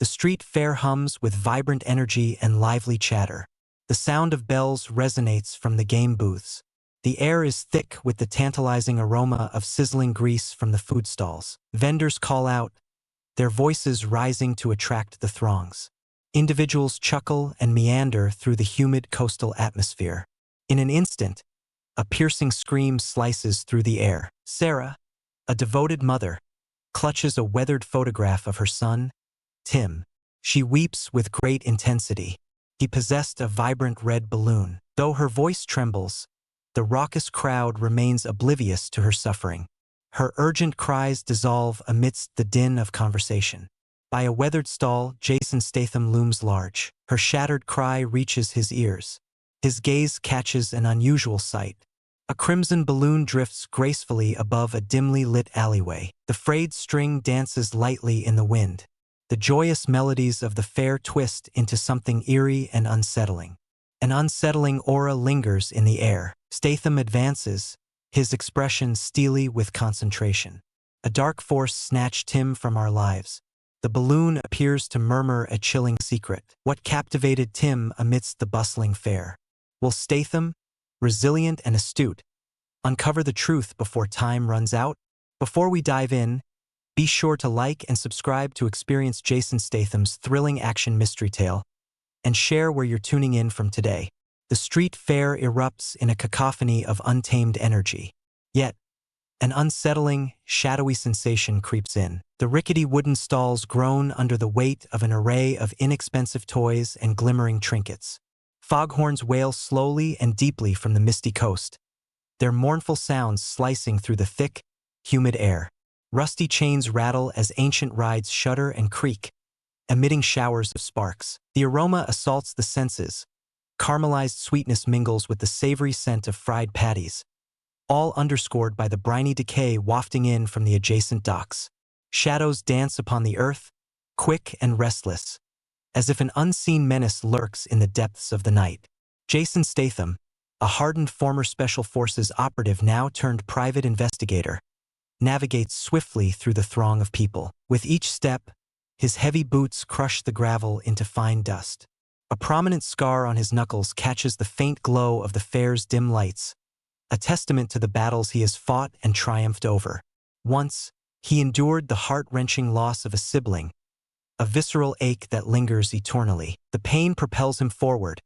The street fair hums with vibrant energy and lively chatter. The sound of bells resonates from the game booths. The air is thick with the tantalizing aroma of sizzling grease from the food stalls. Vendors call out, their voices rising to attract the throngs. Individuals chuckle and meander through the humid coastal atmosphere. In an instant, a piercing scream slices through the air. Sarah, a devoted mother, clutches a weathered photograph of her son, Tim. She weeps with great intensity. He possessed a vibrant red balloon. Though her voice trembles, the raucous crowd remains oblivious to her suffering. Her urgent cries dissolve amidst the din of conversation. By a weathered stall, Jason Statham looms large. Her shattered cry reaches his ears. His gaze catches an unusual sight. A crimson balloon drifts gracefully above a dimly lit alleyway. The frayed string dances lightly in the wind. The joyous melodies of the fair twist into something eerie and unsettling. An unsettling aura lingers in the air. Statham advances, his expression steely with concentration. A dark force snatched Tim from our lives. The balloon appears to murmur a chilling secret. What captivated Tim amidst the bustling fair? Will Statham, resilient and astute, uncover the truth before time runs out? Before we dive in, be sure to like and subscribe to experience Jason Statham's thrilling action mystery tale, and share where you're tuning in from today. The street fair erupts in a cacophony of untamed energy. Yet, an unsettling, shadowy sensation creeps in. The rickety wooden stalls groan under the weight of an array of inexpensive toys and glimmering trinkets. Foghorns wail slowly and deeply from the misty coast, their mournful sounds slicing through the thick, humid air. Rusty chains rattle as ancient rides shudder and creak, emitting showers of sparks. The aroma assaults the senses. Caramelized sweetness mingles with the savory scent of fried patties, all underscored by the briny decay wafting in from the adjacent docks. Shadows dance upon the earth, quick and restless, as if an unseen menace lurks in the depths of the night. Jason Statham, a hardened former Special Forces operative now turned private investigator, navigates swiftly through the throng of people. With each step, his heavy boots crush the gravel into fine dust. A prominent scar on his knuckles catches the faint glow of the fair's dim lights, a testament to the battles he has fought and triumphed over. Once, he endured the heart-wrenching loss of a sibling, a visceral ache that lingers eternally. The pain propels him forward,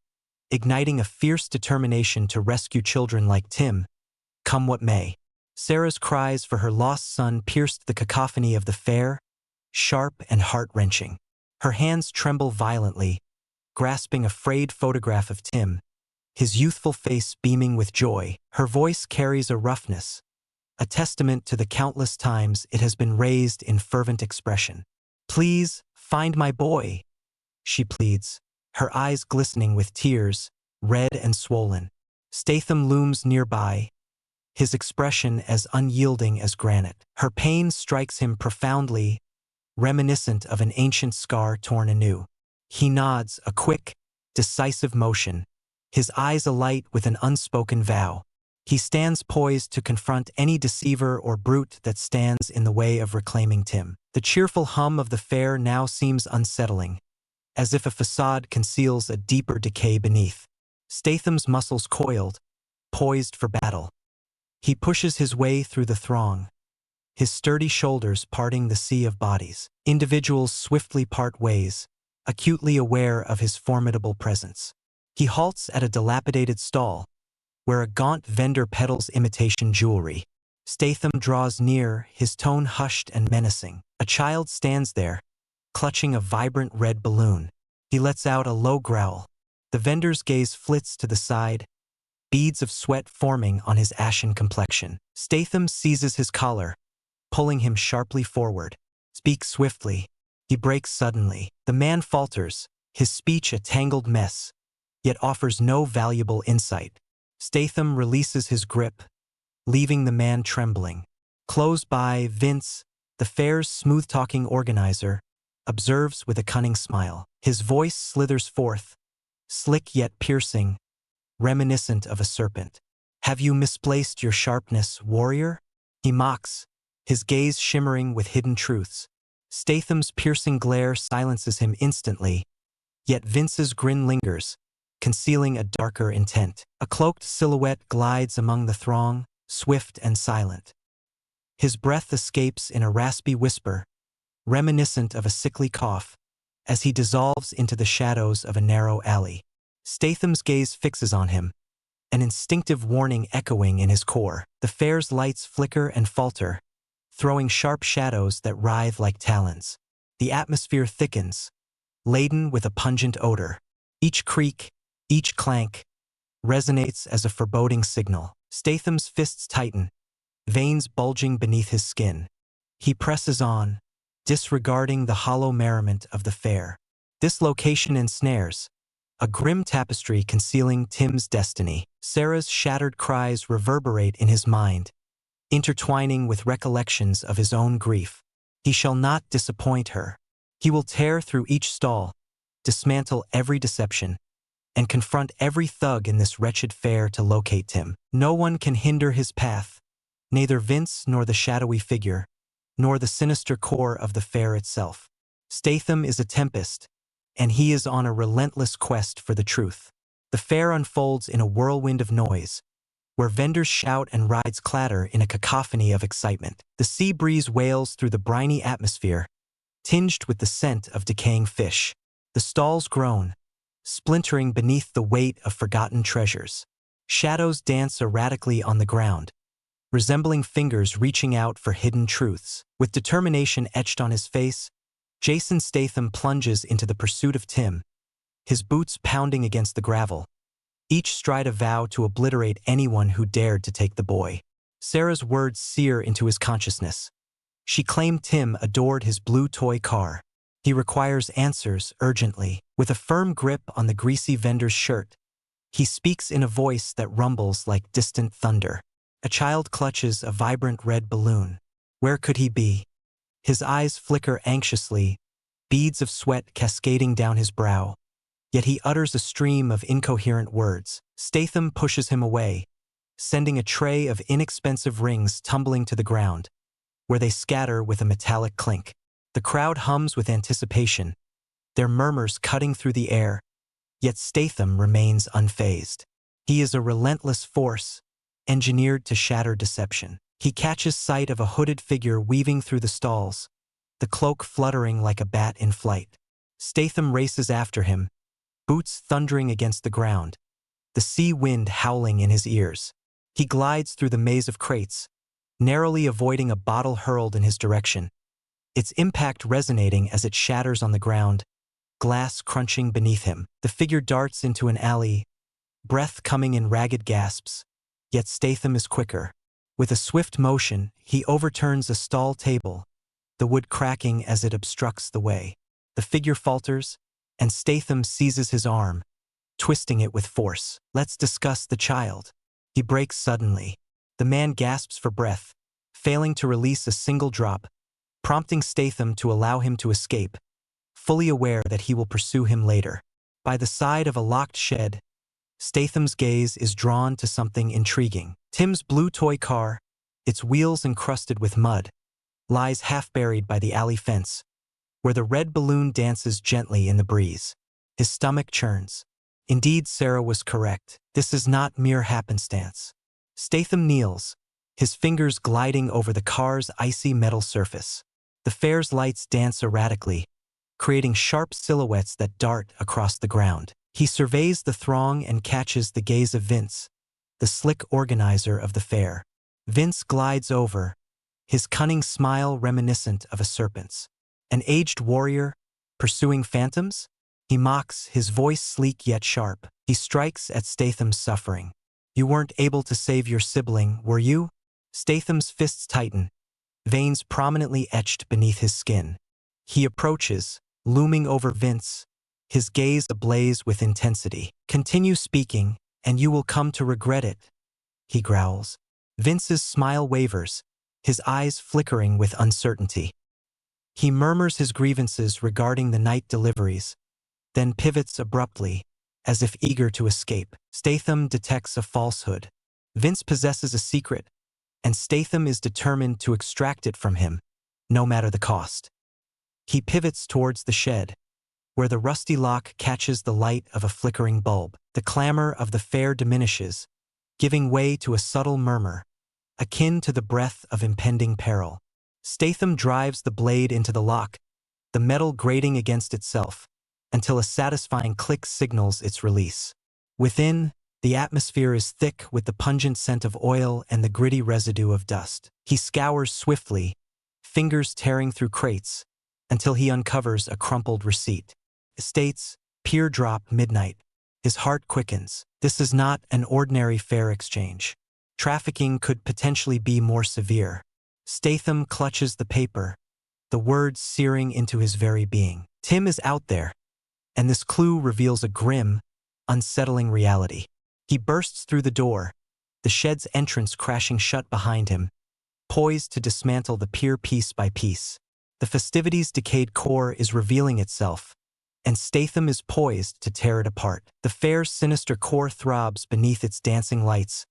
igniting a fierce determination to rescue children like Tim, come what may. Sarah's cries for her lost son pierced the cacophony of the fair, sharp and heart-wrenching. Her hands tremble violently, grasping a frayed photograph of Tim, his youthful face beaming with joy. Her voice carries a roughness, a testament to the countless times it has been raised in fervent expression. "Please, find my boy," she pleads, her eyes glistening with tears, red and swollen. Statham looms nearby, his expression as unyielding as granite. Her pain strikes him profoundly, reminiscent of an ancient scar torn anew. He nods, a quick, decisive motion, his eyes alight with an unspoken vow. He stands poised to confront any deceiver or brute that stands in the way of reclaiming Tim. The cheerful hum of the fair now seems unsettling, as if a facade conceals a deeper decay beneath. Statham's muscles coiled, poised for battle. He pushes his way through the throng, his sturdy shoulders parting the sea of bodies. Individuals swiftly part ways, acutely aware of his formidable presence. He halts at a dilapidated stall, where a gaunt vendor peddles imitation jewelry. Statham draws near, his tone hushed and menacing. A child stands there, clutching a vibrant red balloon. He lets out a low growl. The vendor's gaze flits to the side, beads of sweat forming on his ashen complexion. Statham seizes his collar, pulling him sharply forward. "Speak swiftly." He breaks suddenly. The man falters, his speech a tangled mess, yet offers no valuable insight. Statham releases his grip, leaving the man trembling. Close by, Vince, the fair's smooth-talking organizer, observes with a cunning smile. His voice slithers forth, slick yet piercing, reminiscent of a serpent. "Have you misplaced your sharpness, warrior?" He mocks, his gaze shimmering with hidden truths. Statham's piercing glare silences him instantly, yet Vince's grin lingers, concealing a darker intent. A cloaked silhouette glides among the throng, swift and silent. His breath escapes in a raspy whisper, reminiscent of a sickly cough, as he dissolves into the shadows of a narrow alley. Statham's gaze fixes on him, an instinctive warning echoing in his core. The fair's lights flicker and falter, throwing sharp shadows that writhe like talons. The atmosphere thickens, laden with a pungent odor. Each creak, each clank, resonates as a foreboding signal. Statham's fists tighten, veins bulging beneath his skin. He presses on, disregarding the hollow merriment of the fair. This location ensnares, a grim tapestry concealing Tim's destiny. Sarah's shattered cries reverberate in his mind, intertwining with recollections of his own grief. He shall not disappoint her. He will tear through each stall, dismantle every deception, and confront every thug in this wretched fair to locate Tim. No one can hinder his path, neither Vince nor the shadowy figure, nor the sinister core of the fair itself. Statham is a tempest, and he is on a relentless quest for the truth. The fair unfolds in a whirlwind of noise, where vendors shout and rides clatter in a cacophony of excitement. The sea breeze wails through the briny atmosphere, tinged with the scent of decaying fish. The stalls groan, splintering beneath the weight of forgotten treasures. Shadows dance erratically on the ground, resembling fingers reaching out for hidden truths. With determination etched on his face, Jason Statham plunges into the pursuit of Tim, his boots pounding against the gravel, each stride a vow to obliterate anyone who dared to take the boy. Sarah's words sear into his consciousness. She claimed Tim adored his blue toy car. He requires answers urgently. With a firm grip on the greasy vendor's shirt, he speaks in a voice that rumbles like distant thunder. A child clutches a vibrant red balloon. Where could he be? His eyes flicker anxiously, beads of sweat cascading down his brow. Yet he utters a stream of incoherent words. Statham pushes him away, sending a tray of inexpensive rings tumbling to the ground, where they scatter with a metallic clink. The crowd hums with anticipation, their murmurs cutting through the air, yet Statham remains unfazed. He is a relentless force, engineered to shatter deception. He catches sight of a hooded figure weaving through the stalls, the cloak fluttering like a bat in flight. Statham races after him, boots thundering against the ground, the sea wind howling in his ears. He glides through the maze of crates, narrowly avoiding a bottle hurled in his direction, its impact resonating as it shatters on the ground, glass crunching beneath him. The figure darts into an alley, breath coming in ragged gasps, yet Statham is quicker. With a swift motion, he overturns a stall table, the wood cracking as it obstructs the way. The figure falters, and Statham seizes his arm, twisting it with force. Let's discuss the child. He breaks suddenly. The man gasps for breath, failing to release a single drop, prompting Statham to allow him to escape, fully aware that he will pursue him later. By the side of a locked shed, Statham's gaze is drawn to something intriguing. Tim's blue toy car, its wheels encrusted with mud, lies half-buried by the alley fence, where the red balloon dances gently in the breeze. His stomach churns. Indeed, Sarah was correct. This is not mere happenstance. Statham kneels, his fingers gliding over the car's icy metal surface. The fair's lights dance erratically, creating sharp silhouettes that dart across the ground. He surveys the throng and catches the gaze of Vince, the slick organizer of the fair. Vince glides over, his cunning smile reminiscent of a serpent's. An aged warrior, pursuing phantoms? He mocks, his voice sleek yet sharp. He strikes at Statham's suffering. You weren't able to save your sibling, were you? Statham's fists tighten, veins prominently etched beneath his skin. He approaches, looming over Vince, his gaze ablaze with intensity. Continue speaking, and you will come to regret it, he growls. Vince's smile wavers, his eyes flickering with uncertainty. He murmurs his grievances regarding the night deliveries, then pivots abruptly, as if eager to escape. Statham detects a falsehood. Vince possesses a secret, and Statham is determined to extract it from him, no matter the cost. He pivots towards the shed, where the rusty lock catches the light of a flickering bulb. The clamor of the fair diminishes, giving way to a subtle murmur, akin to the breath of impending peril. Statham drives the blade into the lock, the metal grating against itself, until a satisfying click signals its release. Within, the atmosphere is thick with the pungent scent of oil and the gritty residue of dust. He scours swiftly, fingers tearing through crates, until he uncovers a crumpled receipt. It states, "Pier drop midnight." His heart quickens. This is not an ordinary fare exchange. Trafficking could potentially be more severe. Statham clutches the paper, the words searing into his very being. Tim is out there, and this clue reveals a grim, unsettling reality. He bursts through the door, the shed's entrance crashing shut behind him, poised to dismantle the pier piece by piece. The festivity's decayed core is revealing itself, and Statham is poised to tear it apart. The fair's sinister core throbs beneath its dancing lights,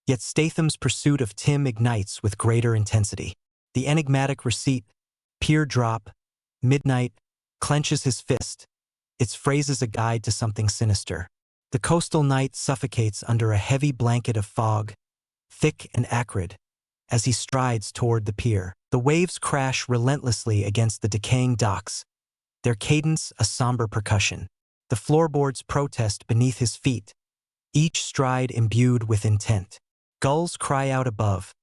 yet Statham's pursuit of Tim ignites with greater intensity. The enigmatic receipt, "Pier drop, midnight," clenches his fist, its phrases a guide to something sinister. The coastal night suffocates under a heavy blanket of fog, thick and acrid, as he strides toward the pier. The waves crash relentlessly against the decaying docks, their cadence a somber percussion. The floorboards protest beneath his feet, each stride imbued with intent. Gulls cry out above,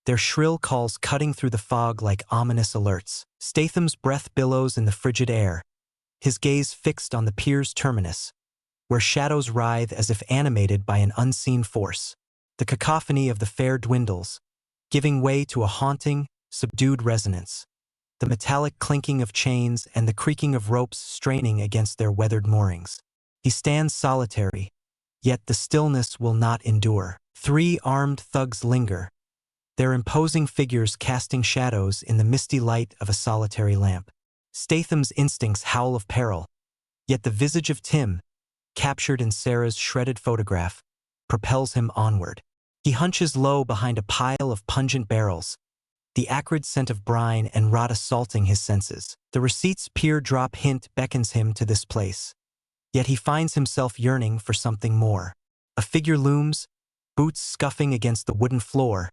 their shrill calls cutting through the fog like ominous alerts. Statham's breath billows in the frigid air, his gaze fixed on the pier's terminus, where shadows writhe as if animated by an unseen force. The cacophony of the fair dwindles, giving way to a haunting, subdued resonance, the metallic clinking of chains and the creaking of ropes straining against their weathered moorings. He stands solitary, yet the stillness will not endure. 3 armed thugs linger, their imposing figures casting shadows in the misty light of a solitary lamp. Statham's instincts howl of peril, yet the visage of Tim, captured in Sarah's shredded photograph, propels him onward. He hunches low behind a pile of pungent barrels, the acrid scent of brine and rot assaulting his senses. The receipt's pier drop hint beckons him to this place, yet he finds himself yearning for something more. A figure looms, boots scuffing against the wooden floor,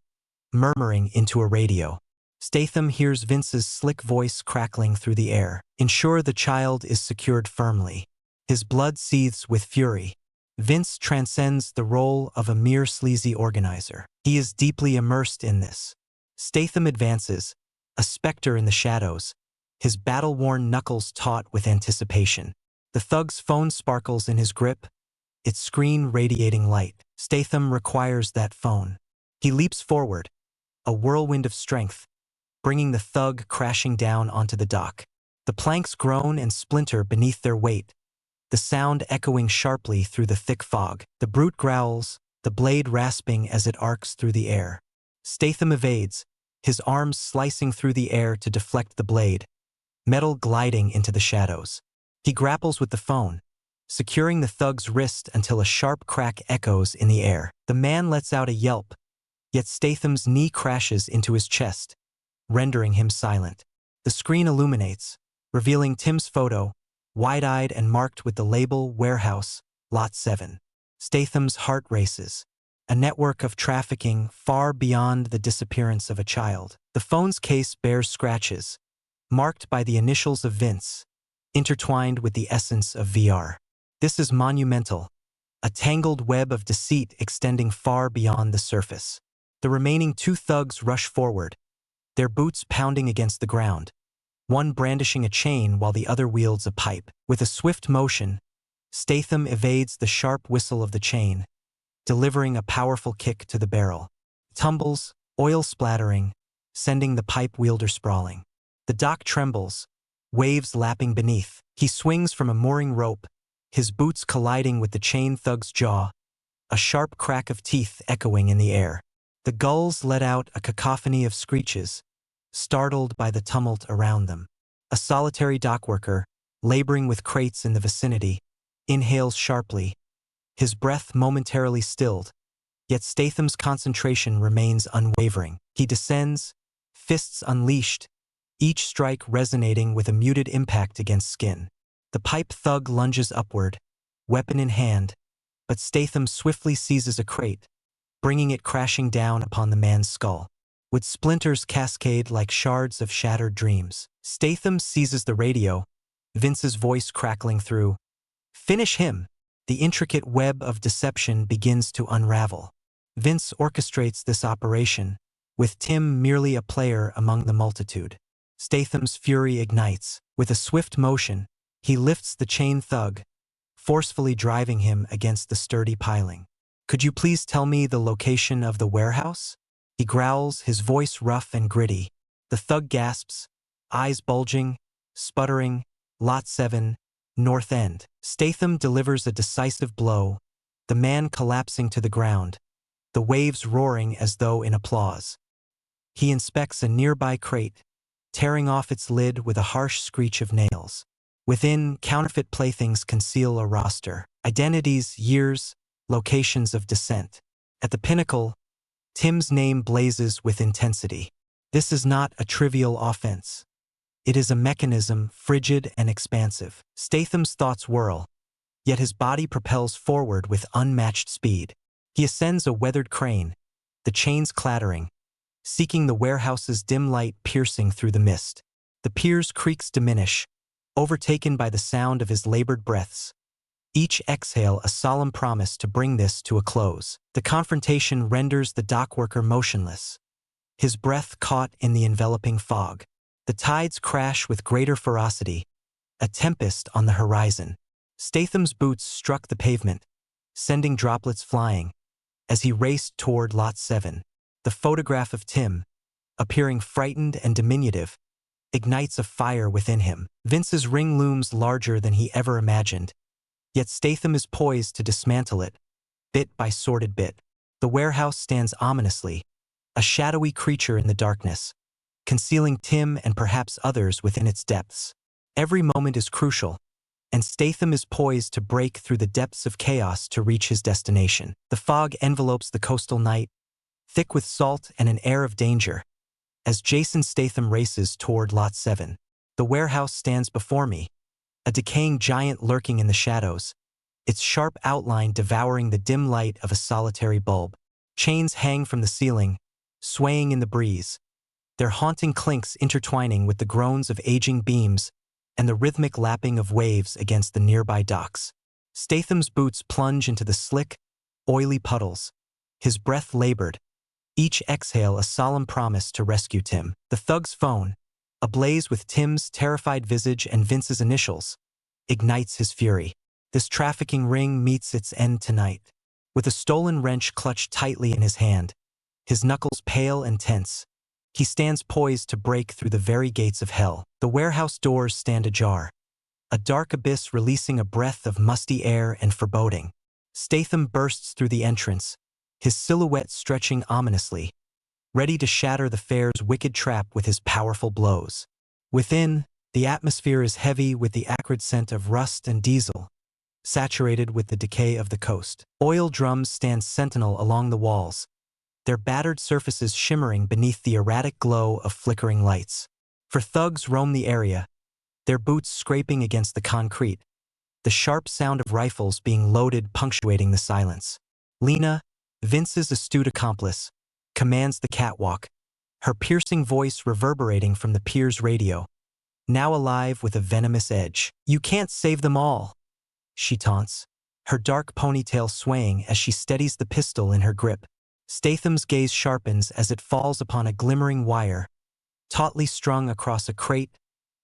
murmuring into a radio. Statham hears Vince's slick voice crackling through the air. "Ensure the child is secured firmly." His blood seethes with fury. Vince transcends the role of a mere sleazy organizer. He is deeply immersed in this. Statham advances, a specter in the shadows, his battle-worn knuckles taut with anticipation. The thug's phone sparkles in his grip, its screen radiating light. Statham requires that phone. He leaps forward, a whirlwind of strength, bringing the thug crashing down onto the dock. The planks groan and splinter beneath their weight, the sound echoing sharply through the thick fog. The brute growls, the blade rasping as it arcs through the air. Statham evades, his arms slicing through the air to deflect the blade, metal gliding into the shadows. He grapples with the phone, securing the thug's wrist until a sharp crack echoes in the air. The man lets out a yelp, yet Statham's knee crashes into his chest, rendering him silent. The screen illuminates, revealing Tim's photo, wide-eyed and marked with the label "Warehouse, Lot 7. Statham's heart races, a network of trafficking far beyond the disappearance of a child. The phone's case bears scratches, marked by the initials of Vince, intertwined with the essence of VR. This is monumental, a tangled web of deceit extending far beyond the surface. The remaining 2 thugs rush forward, their boots pounding against the ground, one brandishing a chain while the other wields a pipe. With a swift motion, Statham evades the sharp whistle of the chain, delivering a powerful kick to the barrel. Tumbles, oil splattering, sending the pipe wielder sprawling. The dock trembles, waves lapping beneath. He swings from a mooring rope, his boots colliding with the chain thug's jaw, a sharp crack of teeth echoing in the air. The gulls let out a cacophony of screeches, startled by the tumult around them. A solitary dockworker, laboring with crates in the vicinity, inhales sharply, his breath momentarily stilled, yet Statham's concentration remains unwavering. He descends, fists unleashed, each strike resonating with a muted impact against skin. The pipe thug lunges upward, weapon in hand, but Statham swiftly seizes a crate, bringing it crashing down upon the man's skull. With splinters cascade like shards of shattered dreams, Statham seizes the radio, Vince's voice crackling through. "Finish him!" The intricate web of deception begins to unravel. Vince orchestrates this operation, with Tim merely a player among the multitude. Statham's fury ignites. With a swift motion, he lifts the chain thug, forcefully driving him against the sturdy piling. "Could you please tell me the location of the warehouse?" He growls, his voice rough and gritty. The thug gasps, eyes bulging, sputtering. "Lot 7, North End." Statham delivers a decisive blow, the man collapsing to the ground, the waves roaring as though in applause. He inspects a nearby crate, tearing off its lid with a harsh screech of nails. Within, counterfeit playthings conceal a roster, identities, years, locations of descent. At the pinnacle, Tim's name blazes with intensity. This is not a trivial offense. It is a mechanism, frigid and expansive. Statham's thoughts whirl, yet his body propels forward with unmatched speed. He ascends a weathered crane, the chains clattering, seeking the warehouse's dim light piercing through the mist. The pier's creaks diminish, overtaken by the sound of his labored breaths. Each exhale a solemn promise to bring this to a close. The confrontation renders the dockworker motionless, his breath caught in the enveloping fog. The tides crash with greater ferocity, a tempest on the horizon. Statham's boots struck the pavement, sending droplets flying, as he raced toward Lot 7. The photograph of Tim, appearing frightened and diminutive, ignites a fire within him. Vince's ring looms larger than he ever imagined, yet Statham is poised to dismantle it, bit by sordid bit. The warehouse stands ominously, a shadowy creature in the darkness, concealing Tim and perhaps others within its depths. Every moment is crucial, and Statham is poised to break through the depths of chaos to reach his destination. The fog envelopes the coastal night, thick with salt and an air of danger, as Jason Statham races toward Lot 7. The warehouse stands before me, a decaying giant lurking in the shadows, its sharp outline devouring the dim light of a solitary bulb. Chains hang from the ceiling, swaying in the breeze, their haunting clinks intertwining with the groans of aging beams and the rhythmic lapping of waves against the nearby docks. Statham's boots plunge into the slick, oily puddles, his breath labored, each exhale a solemn promise to rescue Tim. The thug's phone, ablaze with Tim's terrified visage and Vince's initials, ignites his fury. This trafficking ring meets its end tonight. With a stolen wrench clutched tightly in his hand, his knuckles pale and tense, he stands poised to break through the very gates of hell. The warehouse doors stand ajar, a dark abyss releasing a breath of musty air and foreboding. Statham bursts through the entrance, his silhouette stretching ominously, ready to shatter the fair's wicked trap with his powerful blows. Within, the atmosphere is heavy with the acrid scent of rust and diesel, saturated with the decay of the coast. Oil drums stand sentinel along the walls, their battered surfaces shimmering beneath the erratic glow of flickering lights. For thugs roam the area, their boots scraping against the concrete, the sharp sound of rifles being loaded punctuating the silence. Lena, Vince's astute accomplice, commands the catwalk, her piercing voice reverberating from the pier's radio, now alive with a venomous edge. "You can't save them all," she taunts, her dark ponytail swaying as she steadies the pistol in her grip. Statham's gaze sharpens as it falls upon a glimmering wire, tautly strung across a crate,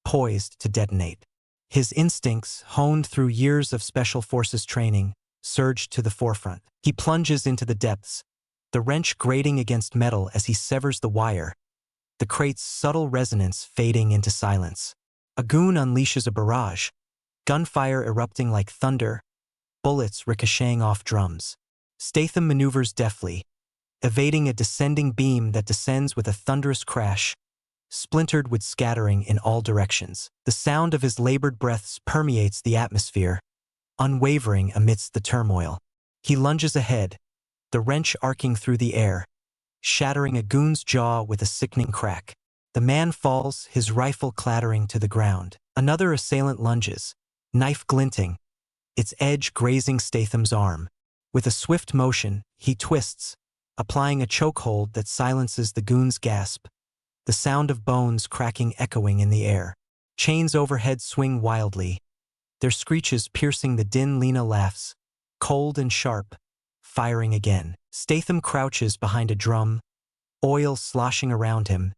poised to detonate. His instincts, honed through years of special forces training, surge to the forefront. He plunges into the depths, the wrench grating against metal as he severs the wire, the crate's subtle resonance fading into silence. A goon unleashes a barrage, gunfire erupting like thunder, bullets ricocheting off drums. Statham maneuvers deftly, evading a descending beam that descends with a thunderous crash, splintered with scattering in all directions. The sound of his labored breaths permeates the atmosphere, unwavering amidst the turmoil. He lunges ahead, the wrench arcing through the air, shattering a goon's jaw with a sickening crack. The man falls, his rifle clattering to the ground. Another assailant lunges, knife glinting, its edge grazing Statham's arm. With a swift motion, he twists, applying a chokehold that silences the goon's gasp, the sound of bones cracking echoing in the air. Chains overhead swing wildly, their screeches piercing the din. Lena laughs, cold and sharp, firing again. Statham crouches behind a drum, oil sloshing around him,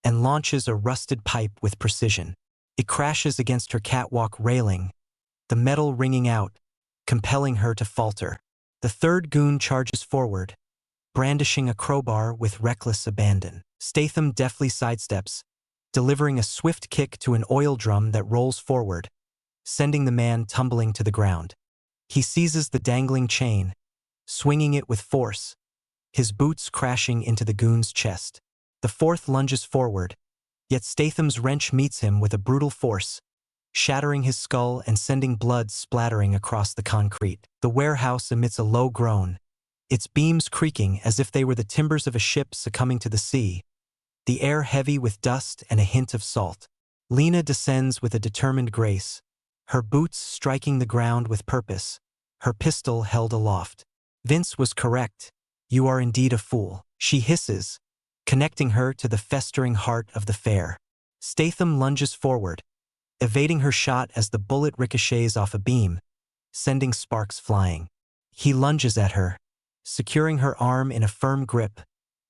and launches a rusted pipe with precision. It crashes against her catwalk railing, the metal ringing out, compelling her to falter. The third goon charges forward, brandishing a crowbar with reckless abandon. Statham deftly sidesteps, delivering a swift kick to an oil drum that rolls forward, sending the man tumbling to the ground. He seizes the dangling chain, swinging it with force, his boots crashing into the goon's chest. The fourth lunges forward, yet Statham's wrench meets him with a brutal force, shattering his skull and sending blood splattering across the concrete. The warehouse emits a low groan, its beams creaking as if they were the timbers of a ship succumbing to the sea, the air heavy with dust and a hint of salt. Lena descends with a determined grace, her boots striking the ground with purpose, her pistol held aloft. Vince was correct. You are indeed a fool, she hisses, connecting her to the festering heart of the fair. Statham lunges forward, evading her shot as the bullet ricochets off a beam, sending sparks flying. He lunges at her, securing her arm in a firm grip,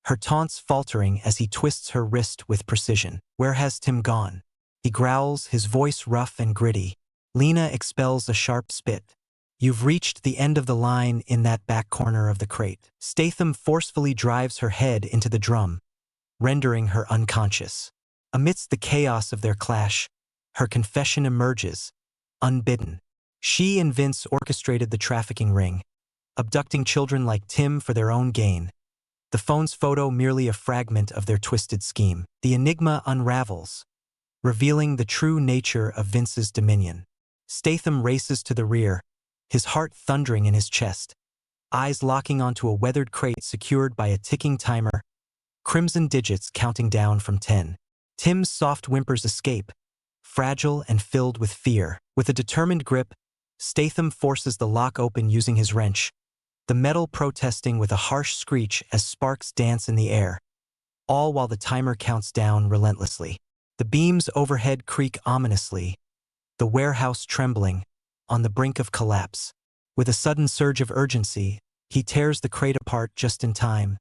her taunts faltering as he twists her wrist with precision. Where has Tim gone? He growls, his voice rough and gritty. Lena expels a sharp spit. You've reached the end of the line in that back corner of the crate. Statham forcefully drives her head into the drum, rendering her unconscious. Amidst the chaos of their clash, her confession emerges, unbidden. She and Vince orchestrated the trafficking ring, abducting children like Tim for their own gain. The phone's photo merely a fragment of their twisted scheme. The enigma unravels, revealing the true nature of Vince's dominion. Statham races to the rear, his heart thundering in his chest, eyes locking onto a weathered crate secured by a ticking timer, crimson digits counting down from 10. Tim's soft whimpers escape, fragile and filled with fear. With a determined grip, Statham forces the lock open using his wrench, the metal protesting with a harsh screech as sparks dance in the air, all while the timer counts down relentlessly. The beams overhead creak ominously, the warehouse trembling, on the brink of collapse. With a sudden surge of urgency, he tears the crate apart just in time,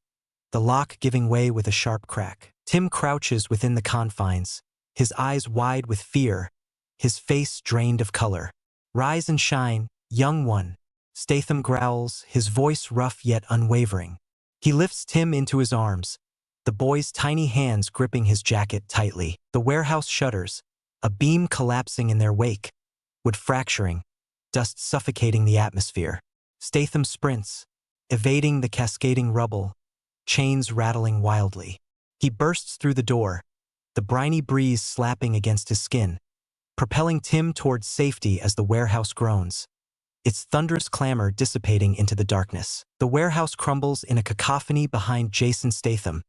the lock giving way with a sharp crack. Tim crouches within the confines, his eyes wide with fear, his face drained of color. Rise and shine, young one, Statham growls, his voice rough yet unwavering. He lifts Tim into his arms, the boy's tiny hands gripping his jacket tightly. The warehouse shudders, a beam collapsing in their wake, wood fracturing, dust suffocating the atmosphere. Statham sprints, evading the cascading rubble, chains rattling wildly. He bursts through the door, the briny breeze slapping against his skin, propelling Tim towards safety as the warehouse groans, its thunderous clamor dissipating into the darkness. The warehouse crumbles in a cacophony behind Jason Statham,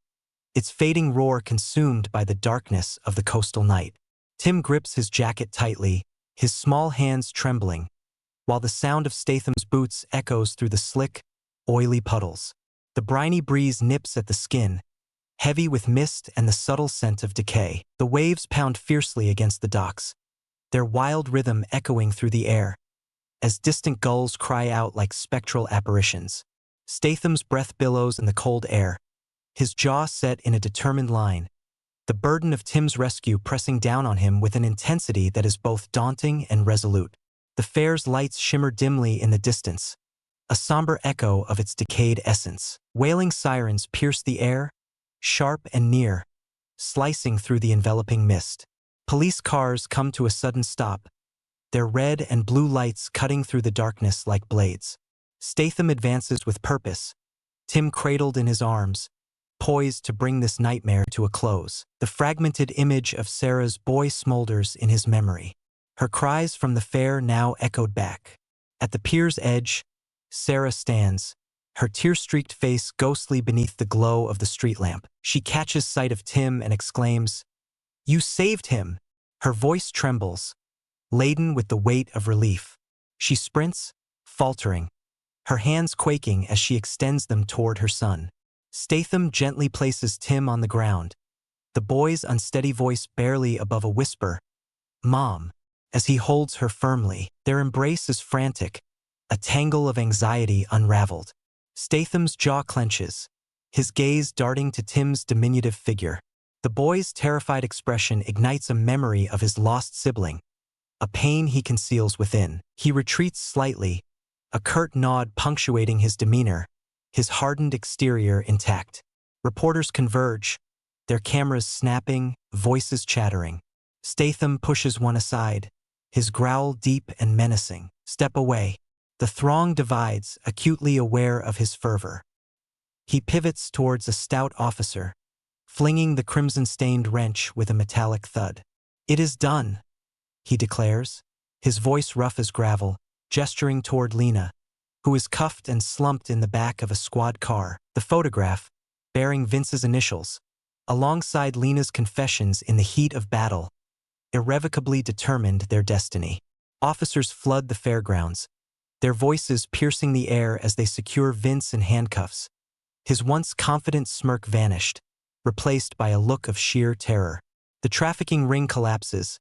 its fading roar consumed by the darkness of the coastal night. Tim grips his jacket tightly, his small hands trembling, while the sound of Statham's boots echoes through the slick, oily puddles. The briny breeze nips at the skin, heavy with mist and the subtle scent of decay. The waves pound fiercely against the docks, their wild rhythm echoing through the air, as distant gulls cry out like spectral apparitions. Statham's breath billows in the cold air, his jaw set in a determined line, the burden of Tim's rescue pressing down on him with an intensity that is both daunting and resolute. The fair's lights shimmer dimly in the distance, a somber echo of its decayed essence. Wailing sirens pierce the air, sharp and near, slicing through the enveloping mist. Police cars come to a sudden stop, their red and blue lights cutting through the darkness like blades. Statham advances with purpose, Tim cradled in his arms, poised to bring this nightmare to a close. The fragmented image of Sarah's boy smolders in his memory, her cries from the fair now echoed back. At the pier's edge, Sarah stands, her tear-streaked face ghostly beneath the glow of the street lamp. She catches sight of Tim and exclaims, "You saved him!" Her voice trembles, laden with the weight of relief. She sprints, faltering, her hands quaking as she extends them toward her son. Statham gently places Tim on the ground, the boy's unsteady voice barely above a whisper, "Mom," as he holds her firmly. Their embrace is frantic, a tangle of anxiety unraveled. Statham's jaw clenches, his gaze darting to Tim's diminutive figure. The boy's terrified expression ignites a memory of his lost sibling, a pain he conceals within. He retreats slightly, a curt nod punctuating his demeanor, his hardened exterior intact. Reporters converge, their cameras snapping, voices chattering. Statham pushes one aside, his growl deep and menacing. "Step away." The throng divides, acutely aware of his fervor. He pivots towards a stout officer, flinging the crimson-stained wrench with a metallic thud. "It is done," he declares, his voice rough as gravel, gesturing toward Lena, who is cuffed and slumped in the back of a squad car. The photograph, bearing Vince's initials, alongside Lena's confessions in the heat of battle, irrevocably determined their destiny. Officers flood the fairgrounds, their voices piercing the air as they secure Vince in handcuffs. His once confident smirk vanished, replaced by a look of sheer terror. The trafficking ring collapses,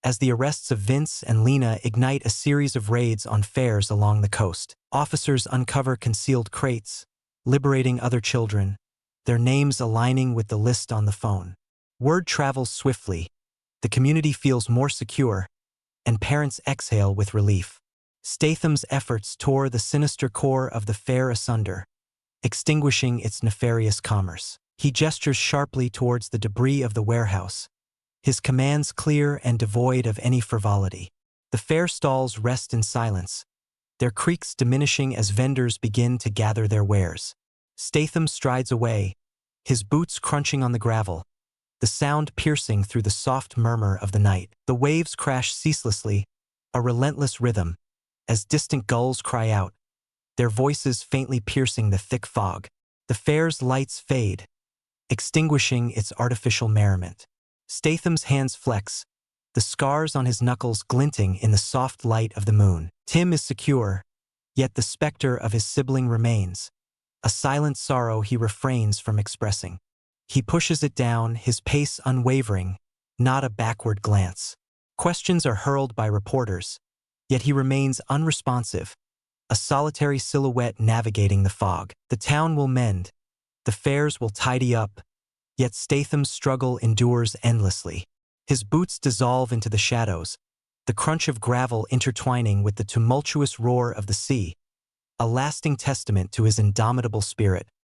as the arrests of Vince and Lena ignite a series of raids on fairs along the coast. Officers uncover concealed crates, liberating other children, their names aligning with the list on the phone. Word travels swiftly, the community feels more secure, and parents exhale with relief. Statham's efforts tore the sinister core of the fair asunder, extinguishing its nefarious commerce. He gestures sharply towards the debris of the warehouse, his commands clear and devoid of any frivolity. The fair stalls rest in silence, their creaks diminishing as vendors begin to gather their wares. Statham strides away, his boots crunching on the gravel, the sound piercing through the soft murmur of the night. The waves crash ceaselessly, a relentless rhythm, as distant gulls cry out, their voices faintly piercing the thick fog. The fair's lights fade, extinguishing its artificial merriment. Statham's hands flex, the scars on his knuckles glinting in the soft light of the moon. Tim is secure, yet the specter of his sibling remains, a silent sorrow he refrains from expressing. He pushes it down, his pace unwavering, not a backward glance. Questions are hurled by reporters, yet he remains unresponsive, a solitary silhouette navigating the fog. The town will mend, the fairs will tidy up, yet Statham's struggle endures endlessly. His boots dissolve into the shadows, the crunch of gravel intertwining with the tumultuous roar of the sea, a lasting testament to his indomitable spirit.